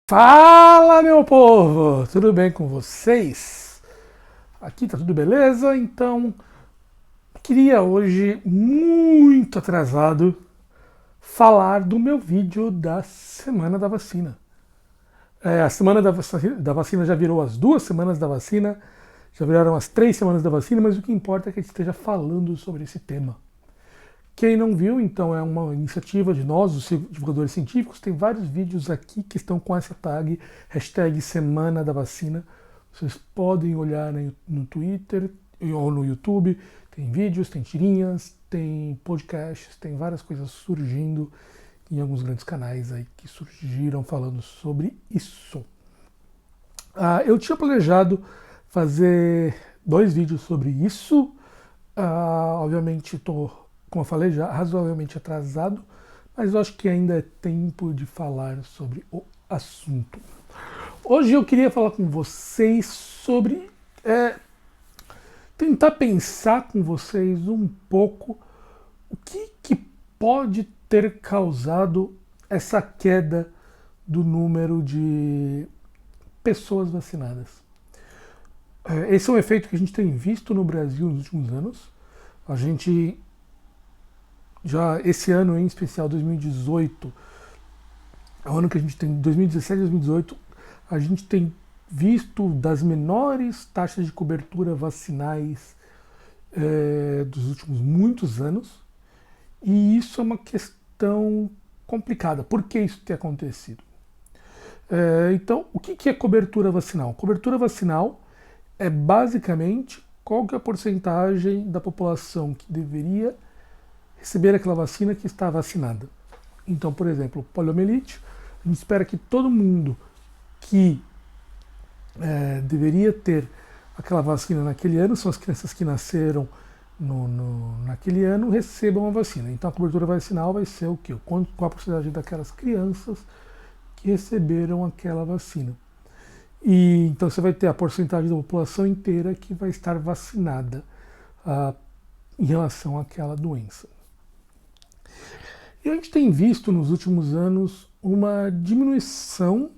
Fala, meu povo! Tudo bem com vocês? Aqui tá tudo beleza? Então, queria hoje, muito atrasado, falar do meu vídeo da Semana da Vacina. A Semana da Vacina já virou as 2 semanas da vacina, já viraram as 3 semanas da vacina, mas o que importa é que a gente esteja falando sobre esse tema. Quem não viu, então, é uma iniciativa de nós, os divulgadores científicos. Tem vários vídeos aqui que estão com essa tag, hashtag Semana da Vacina. Vocês podem olhar no Twitter ou no YouTube. Tem vídeos, tem tirinhas, tem podcasts, tem várias coisas surgindo em alguns grandes canais aí que surgiram falando sobre isso. Eu tinha planejado fazer 2 vídeos sobre isso. Obviamente estou, como eu falei, já razoavelmente atrasado, mas eu acho que ainda é tempo de falar sobre o assunto. Hoje eu queria falar com vocês sobre tentar pensar com vocês um pouco o que pode ter causado essa queda do número de pessoas vacinadas. Esse é um efeito que a gente tem visto no Brasil nos últimos anos. A gente já esse ano, em especial 2018, é o ano que a gente tem, 2017 e 2018, a gente tem visto das menores taxas de cobertura vacinais dos últimos muitos anos, e isso é uma questão complicada. Por que isso tem acontecido? Então, o que é cobertura vacinal? Cobertura vacinal é basicamente qual que é a porcentagem da população que deveria receber aquela vacina que está vacinada. Então, por exemplo, poliomielite, a gente espera que todo mundo que deveria ter aquela vacina naquele ano, são as crianças que nasceram naquele ano, recebam a vacina. Então a cobertura vacinal vai ser o quê? Qual a porcentagem daquelas crianças que receberam aquela vacina. E então você vai ter a porcentagem da população inteira que vai estar vacinada em relação àquela doença. E a gente tem visto nos últimos anos uma diminuição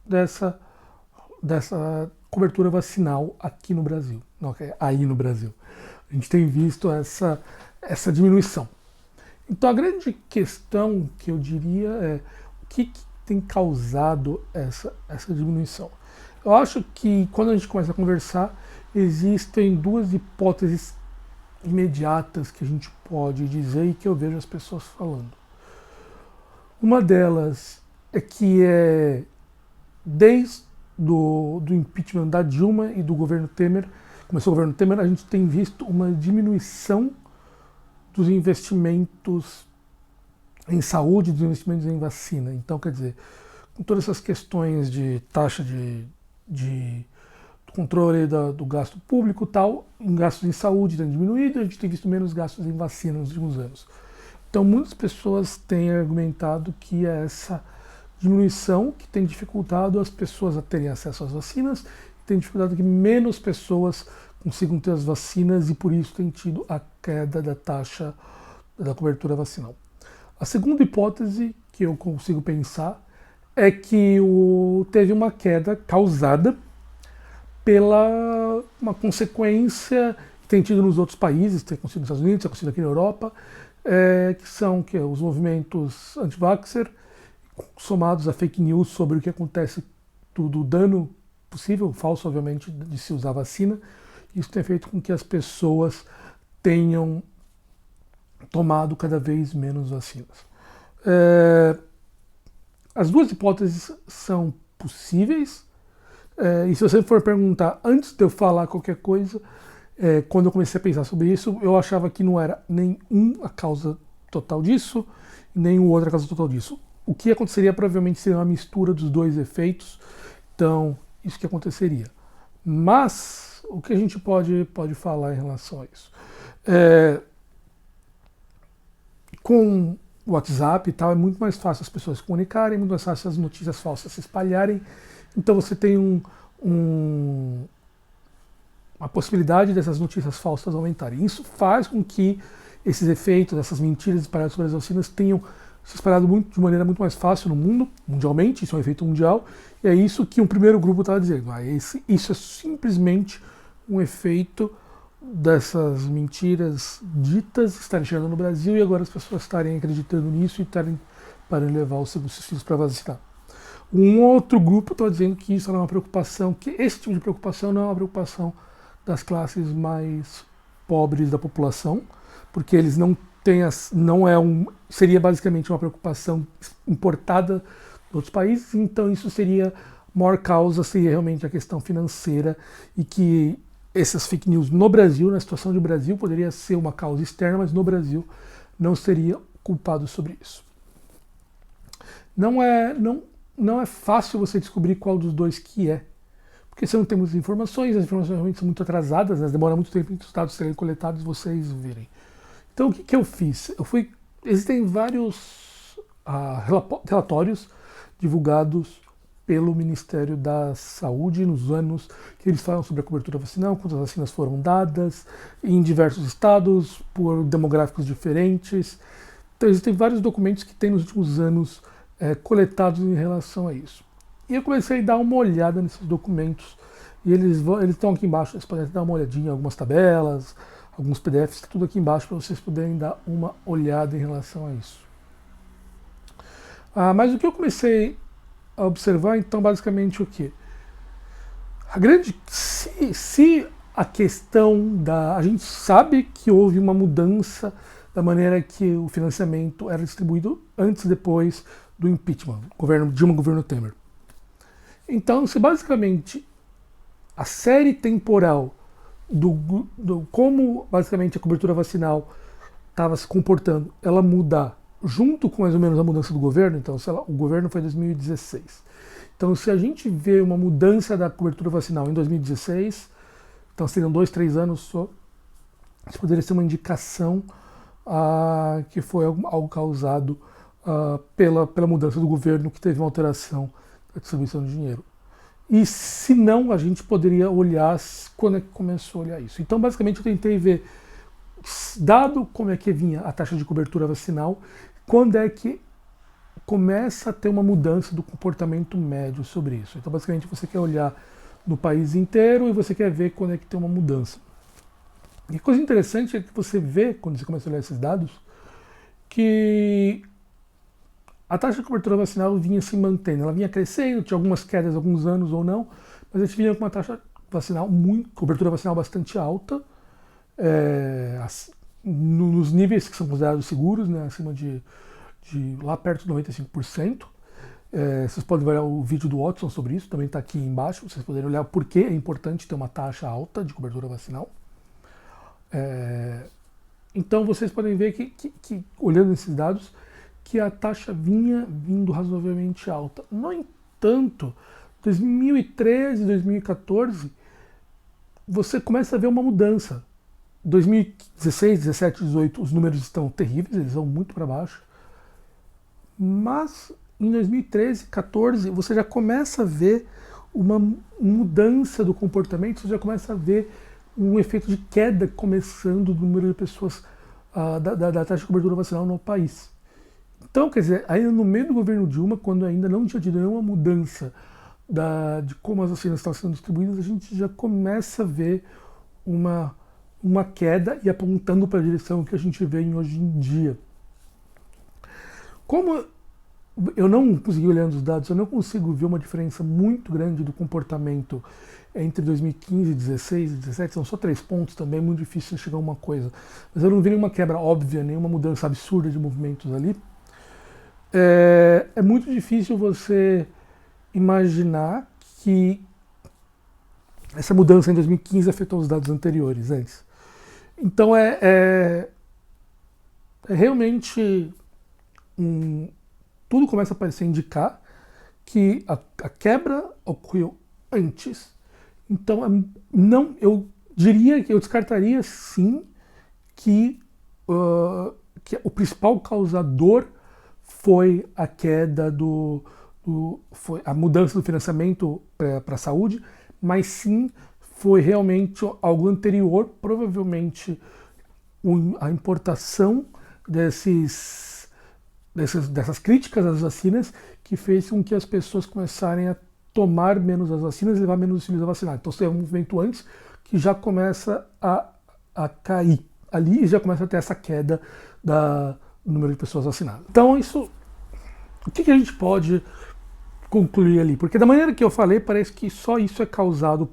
dessa cobertura vacinal aqui no Brasil. Não, aí no Brasil. A gente tem visto essa diminuição. Então a grande questão que eu diria é o que tem causado essa diminuição. Eu acho que quando a gente começa a conversar, existem 2 hipóteses imediatas que a gente pode dizer e que eu vejo as pessoas falando. Uma delas é que desde do impeachment da Dilma e do governo Temer, começou o governo Temer, a gente tem visto uma diminuição dos investimentos em saúde, dos investimentos em vacina. Então, quer dizer, com todas essas questões de taxa de controle do gasto público e tal, em gastos em saúde tem diminuído, a gente tem visto menos gastos em vacina nos últimos anos. Então muitas pessoas têm argumentado que é essa diminuição que tem dificultado as pessoas a terem acesso às vacinas, tem dificultado que menos pessoas consigam ter as vacinas e por isso tem tido a queda da taxa da cobertura vacinal. A segunda hipótese que eu consigo pensar é que teve uma queda causada pela uma consequência que tem tido nos outros países, tem acontecido nos Estados Unidos, tem acontecido aqui na Europa, que são os movimentos anti-vaxxer, somados a fake news sobre o que acontece, do dano possível, falso obviamente, de se usar vacina. Isso tem feito com que as pessoas tenham tomado cada vez menos vacinas. As 2 hipóteses são possíveis, e se você for perguntar antes de eu falar qualquer coisa, quando eu comecei a pensar sobre isso, eu achava que não era nenhum a causa total disso, nem o outro a causa total disso. O que aconteceria provavelmente seria uma mistura dos 2 efeitos, então isso que aconteceria. Mas o que a gente pode falar em relação a isso? Com o WhatsApp e tal, é muito mais fácil as pessoas se comunicarem, muito mais fácil as notícias falsas se espalharem. Então você tem a possibilidade dessas notícias falsas aumentarem. Isso faz com que esses efeitos, essas mentiras espalhadas sobre as vacinas tenham se espalhado de maneira muito mais fácil no mundo, mundialmente, isso é um efeito mundial, e é isso que um primeiro grupo estava dizendo. Isso é simplesmente um efeito dessas mentiras ditas estarem chegando no Brasil e agora as pessoas estarem acreditando nisso e estarem para levar os seus filhos para vacinar. Um outro grupo está dizendo que isso não é uma preocupação, que esse tipo de preocupação não é uma preocupação das classes mais pobres da população, porque eles não têm seria basicamente uma preocupação importada de outros países, então isso seria, a maior causa seria realmente a questão financeira e que essas fake news no Brasil, na situação do Brasil, poderia ser uma causa externa, mas no Brasil não seria culpado sobre isso. Não é fácil você descobrir qual dos dois que é, porque você não tem muitas informações, as informações realmente são muito atrasadas, né? Demora muito tempo para os dados serem coletados e vocês verem. Então o que eu fiz? Existem vários relatórios divulgados pelo Ministério da Saúde nos anos que eles falam sobre a cobertura vacinal, quantas vacinas foram dadas em diversos estados, por demográficos diferentes. Então existem vários documentos que tem nos últimos anos coletados em relação a isso. E eu comecei a dar uma olhada nesses documentos, e eles estão aqui embaixo, vocês podem dar uma olhadinha em algumas tabelas, alguns PDFs, está tudo aqui embaixo para vocês poderem dar uma olhada em relação a isso. Mas o que eu comecei a observar, então, basicamente o quê? Se a questão a gente sabe que houve uma mudança da maneira que o financiamento era distribuído antes e depois do impeachment, Dilma, governo Temer. Então, se basicamente a série temporal do como basicamente a cobertura vacinal estava se comportando, ela mudar junto com mais ou menos a mudança do governo, então o governo foi em 2016. Então, se a gente vê uma mudança da cobertura vacinal em 2016, então seriam 2, 3 anos só, isso poderia ser uma indicação que foi algo causado pela mudança do governo, que teve uma alteração da distribuição de dinheiro. E se não, a gente poderia olhar quando é que começou a olhar isso. Então, basicamente, eu tentei ver, dado como é que vinha a taxa de cobertura vacinal, quando é que começa a ter uma mudança do comportamento médio sobre isso. Então, basicamente, você quer olhar no país inteiro e você quer ver quando é que tem uma mudança. E a coisa interessante é que você vê, quando você começa a olhar esses dados, que a taxa de cobertura vacinal vinha se mantendo. Ela vinha crescendo, tinha algumas quedas alguns anos ou não, mas a gente vinha com uma taxa vacinal, cobertura vacinal bastante alta, nos níveis que são considerados seguros, né, acima de lá perto de 95%. Vocês podem olhar o vídeo do Watson sobre isso, também está aqui embaixo, vocês poderem olhar por que é importante ter uma taxa alta de cobertura vacinal. Então vocês podem ver que olhando esses dados, que a taxa vinha vindo razoavelmente alta. No entanto, 2013, 2014, você começa a ver uma mudança. 2016, 17, 18, os números estão terríveis, eles vão muito para baixo. Mas em 2013, 14, você já começa a ver uma mudança do comportamento, você já começa a ver um efeito de queda começando do número de pessoas da taxa de cobertura vacinal no país. Então, quer dizer, ainda no meio do governo Dilma, quando ainda não tinha tido nenhuma mudança de como as vacinas estavam sendo distribuídas, a gente já começa a ver uma queda e apontando para a direção que a gente vê hoje em dia. Como eu não consegui olhando os dados, eu não consigo ver uma diferença muito grande do comportamento entre 2015, 16 e 17, são só 3 pontos também, é muito difícil chegar a uma coisa. Mas eu não vi nenhuma quebra óbvia, nenhuma mudança absurda de movimentos ali. É muito difícil você imaginar que essa mudança em 2015 afetou os dados anteriores, antes. Então realmente tudo começa a parecer indicar que a quebra ocorreu antes. Então eu diria que eu descartaria sim que o principal causador foi a queda foi a mudança do financiamento para a saúde, mas sim foi realmente algo anterior, provavelmente a importação dessas críticas às vacinas que fez com que as pessoas começarem a tomar menos as vacinas e levar menos os filhos a vacinar. Então, você tem um movimento antes que já começa a cair ali e já começa a ter essa queda do número de pessoas vacinadas. Então, o que a gente pode concluir ali? Porque da maneira que eu falei, parece que só isso é causado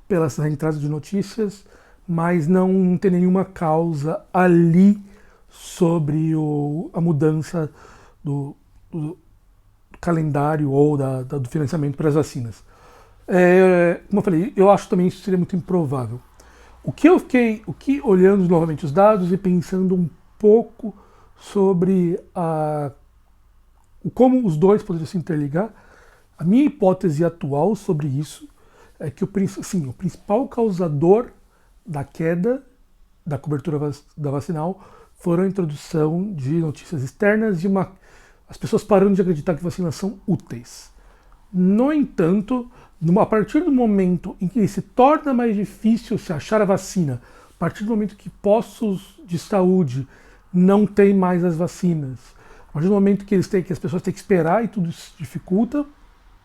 pelas entradas de notícias, mas não tem nenhuma causa ali sobre a mudança do calendário ou do financiamento para as vacinas. Como eu falei, eu acho também isso seria muito improvável. Olhando novamente os dados e pensando um pouco sobre como os dois poderiam se interligar, a minha hipótese atual sobre isso é que o principal causador da queda da cobertura vacinal foram a introdução de notícias externas e as pessoas parando de acreditar que vacinas são úteis. No entanto, a partir do momento em que se torna mais difícil se achar a vacina, a partir do momento que postos de saúde não têm mais as vacinas, a partir do momento que as pessoas têm que esperar e tudo se dificulta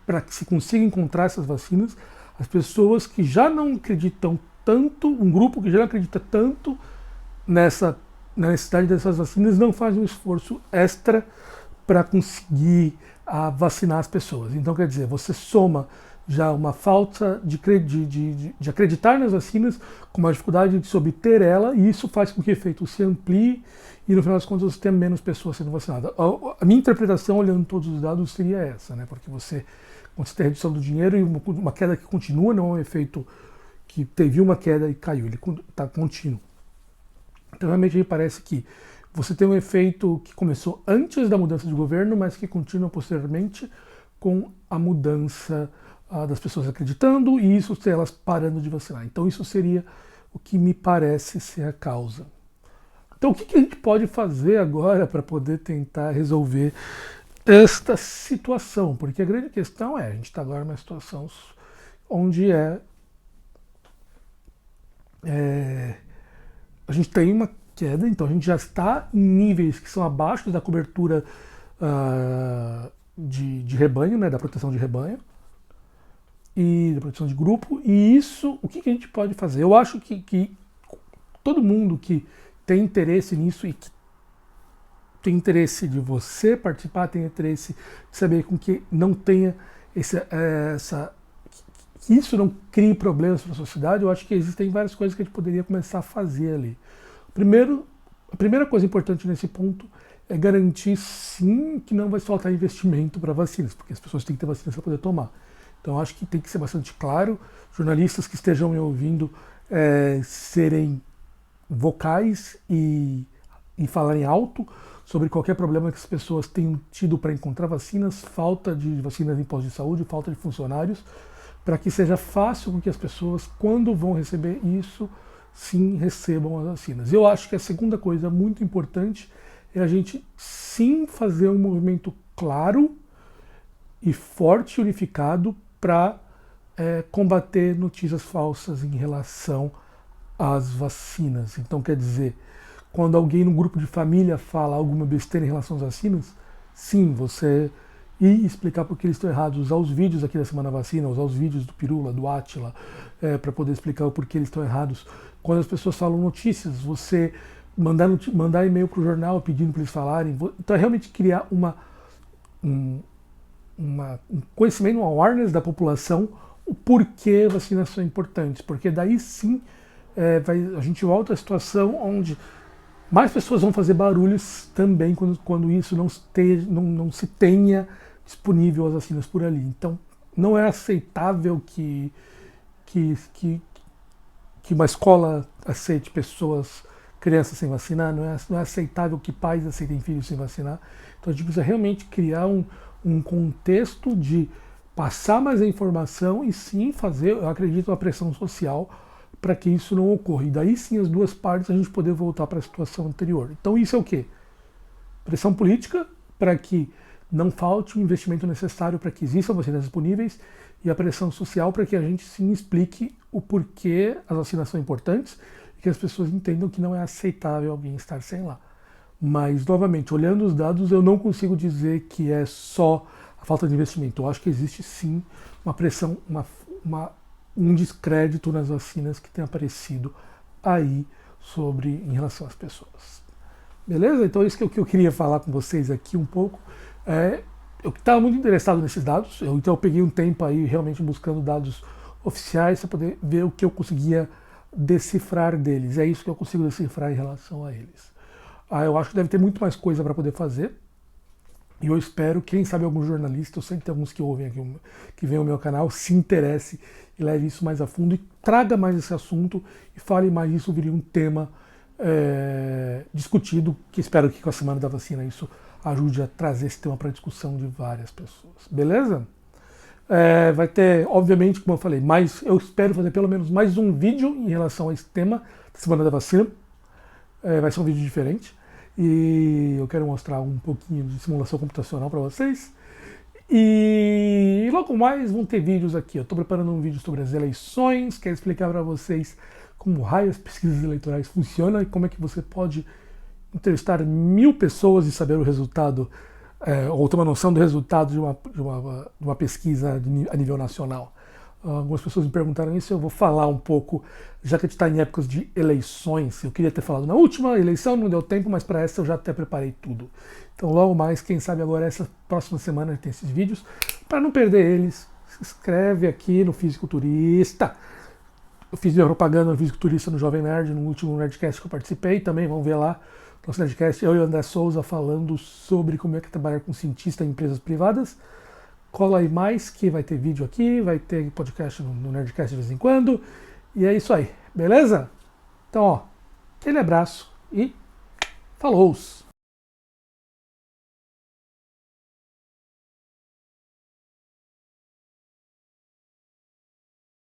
para que se consiga encontrar essas vacinas, as pessoas que já não acreditam tanto, um grupo que já não acredita tanto na necessidade dessas vacinas, não fazem um esforço extra para conseguir vacinar as pessoas. Então, quer dizer, você soma já uma falta de acreditar nas vacinas com uma dificuldade de se obter ela, e isso faz com que o efeito se amplie e, no final das contas, você tenha menos pessoas sendo vacinadas. A minha interpretação, olhando todos os dados, seria essa, né? Porque quando você tem redução do dinheiro e uma queda que continua, não é um efeito que teve uma queda e caiu, ele está contínuo. Então, realmente, me parece que você tem um efeito que começou antes da mudança de governo, mas que continua posteriormente com a mudança das pessoas acreditando e isso elas parando de vacinar. Então, isso seria o que me parece ser a causa. Então, o que a gente pode fazer agora para poder tentar resolver esta situação? Porque a grande questão a gente está agora numa situação onde a gente tem uma queda, então a gente já está em níveis que são abaixo da cobertura de rebanho, né, da proteção de rebanho e da proteção de grupo. E isso, o que a gente pode fazer? Eu acho que todo mundo que tem interesse nisso e que tem interesse de você participar, tem interesse de saber com que não tenha que isso não crie problemas para a sociedade, eu acho que existem várias coisas que a gente poderia começar a fazer ali. A primeira coisa importante nesse ponto é garantir, sim, que não vai faltar investimento para vacinas, porque as pessoas têm que ter vacinas para poder tomar. Então, acho que tem que ser bastante claro, jornalistas que estejam me ouvindo serem vocais e falarem alto sobre qualquer problema que as pessoas tenham tido para encontrar vacinas, falta de vacinas em postos de saúde, falta de funcionários, para que seja fácil com que as pessoas, quando vão receber isso, sim, recebam as vacinas. Eu acho que a segunda coisa muito importante é a gente sim fazer um movimento claro e forte, unificado, para combater notícias falsas em relação às vacinas. Então, quer dizer, quando alguém no grupo de família fala alguma besteira em relação às vacinas, sim, você ir explicar por que eles estão errados, usar os vídeos aqui da Semana Vacina, usar os vídeos do Pirula, do Átila, para poder explicar o porquê eles estão errados. Quando as pessoas falam notícias, você mandar e-mail para o jornal pedindo para eles falarem. Então, é realmente criar um conhecimento, um awareness da população, o porquê vacinas são importantes, porque daí sim a gente volta à situação onde mais pessoas vão fazer barulhos também quando isso não se tenha disponível as vacinas por ali. Então, não é aceitável que uma escola aceite crianças sem vacinar, não é aceitável que pais aceitem filhos sem vacinar. Então, a gente precisa realmente criar um contexto de passar mais a informação e sim fazer, eu acredito, uma pressão social para que isso não ocorra. E daí sim as duas partes a gente poder voltar para a situação anterior. Então isso é o quê? Pressão política para que não falte o investimento necessário para que existam vacinas disponíveis e a pressão social para que a gente sim explique o porquê as vacinas são importantes e que as pessoas entendam que não é aceitável alguém estar sem lá. Mas, novamente, olhando os dados, eu não consigo dizer que é só a falta de investimento. Eu acho que existe sim uma pressão, um descrédito nas vacinas que tem aparecido aí em relação às pessoas. Beleza? Então, isso que eu queria falar com vocês aqui um pouco. Eu estava muito interessado nesses dados, então eu peguei um tempo aí realmente buscando dados oficiais para poder ver o que eu conseguia decifrar deles. É isso que eu consigo decifrar em relação a eles. Eu acho que deve ter muito mais coisa para poder fazer. E eu espero, quem sabe algum jornalista, eu sei que tem alguns que ouvem aqui, que vem ao meu canal, se interesse e leve isso mais a fundo e traga mais esse assunto e fale mais isso, viria um tema discutido, que espero que com a Semana da Vacina isso ajude a trazer esse tema para discussão de várias pessoas. Beleza? Vai ter, obviamente, como eu falei, eu espero fazer pelo menos mais um vídeo em relação a esse tema da Semana da Vacina. Vai ser um vídeo diferente. E eu quero mostrar um pouquinho de simulação computacional para vocês. E logo mais vão ter vídeos aqui. Eu estou preparando um vídeo sobre as eleições, quero explicar para vocês como raio as pesquisas eleitorais funcionam e como é que você pode entrevistar 1000 pessoas e saber o resultado, ou ter uma noção do resultado de uma pesquisa a nível nacional. Algumas pessoas me perguntaram isso, eu vou falar um pouco, já que a gente está em épocas de eleições. Eu queria ter falado na última eleição, não deu tempo, mas para essa eu já até preparei tudo. Então logo mais, quem sabe agora essa próxima semana tem esses vídeos. Para não perder eles, se inscreve aqui no Fisiculturista. Eu fiz minha propaganda no Fisiculturista no Jovem Nerd, no último Nerdcast que eu participei, também vão ver lá. Nosso Nerdcast, eu e o André Souza falando sobre como é que é trabalhar com cientista em empresas privadas. Cola aí mais, que vai ter vídeo aqui, vai ter podcast no Nerdcast de vez em quando. E é isso aí, beleza? Então, aquele abraço e falou!